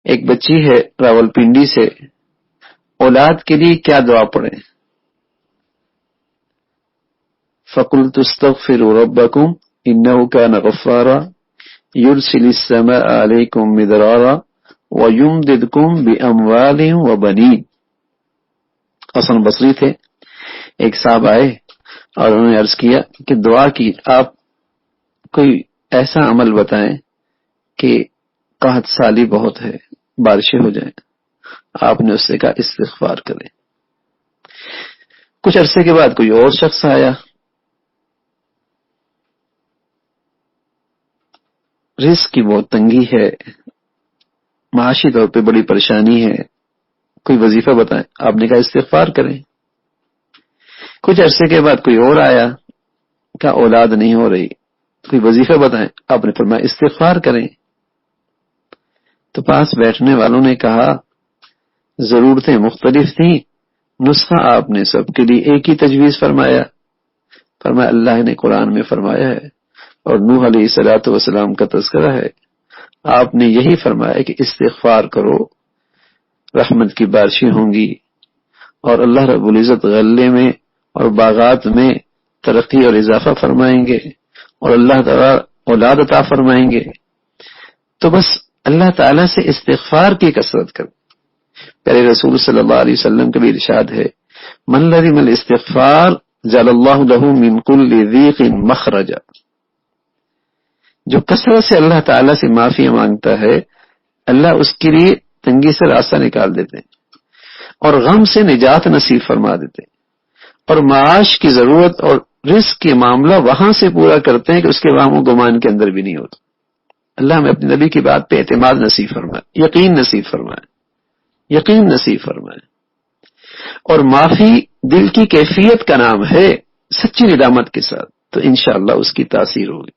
ایک بچی ہے راولپنڈی سے، اولاد کے لیے کیا دعا پڑھیں؟ فَقُلْتُ اسْتَغْفِرُوا رَبَّكُمْ إِنَّهُ كَانَ غَفَّارًا يُرْسِلِ السَّمَاءَ عَلَيْكُمْ مِدْرَارًا وَيُمْدِدْكُمْ بِأَمْوَالٍ وَبَنِينَ۔ حسن بصری تھے، ایک صاحب آئے اور انہوں نے عرض کیا کہ دعا کی آپ کوئی ایسا عمل بتائیں کہ قحط سالی بہت ہے، بارشیں ہو جائیں۔ آپ نے اس سے کہا استغفار کریں۔ کچھ عرصے کے بعد کوئی اور شخص آیا، رزق کی بہت تنگی ہے، معاشی طور پہ بڑی پریشانی ہے، کوئی وظیفہ بتائیں۔ آپ نے کہا استغفار کریں۔ کچھ عرصے کے بعد کوئی اور آیا، کہا اولاد نہیں ہو رہی، کوئی وظیفہ بتائیں۔ آپ نے فرمایا استغفار کریں۔ تو پاس بیٹھنے والوں نے کہا ضرورتیں مختلف تھیں، نسخہ آپ نے سب کے لیے ایک ہی تجویز فرمایا۔ فرمایا اللہ نے قرآن میں فرمایا ہے اور نوح علیہ الصلوۃ والسلام کا تذکرہ ہے، آپ نے یہی فرمایا کہ استغفار کرو، رحمت کی بارشیں ہوں گی اور اللہ رب العزت غلے میں اور باغات میں ترقی اور اضافہ فرمائیں گے اور اللہ تعالیٰ اولاد عطا فرمائیں گے۔ تو بس اللہ تعالیٰ سے استغفار کی کثرت کر۔ پیارے رسول صلی اللہ علیہ وسلم کا بھی ارشاد ہے من لزم الاستغفار جعل اللہ له من كل ضيق مخرجا، جو کثرت سے اللہ تعالیٰ سے معافی مانگتا ہے اللہ اس کے لیے تنگی سے راستہ نکال دیتے ہیں اور غم سے نجات نصیب فرما دیتے ہیں، اور معاش کی ضرورت اور رزق کے معاملہ وہاں سے پورا کرتے ہیں کہ اس کے وہم و گمان کے اندر بھی نہیں ہوتا۔ اللہ ہمیں اپنے نبی کی بات پہ اعتماد نصیب فرمائے، یقین نصیب فرمائے، یقین نصیب فرمائے۔ اور معافی دل کی کیفیت کا نام ہے، سچی ندامت کے ساتھ، تو انشاءاللہ اس کی تاثیر ہوگی۔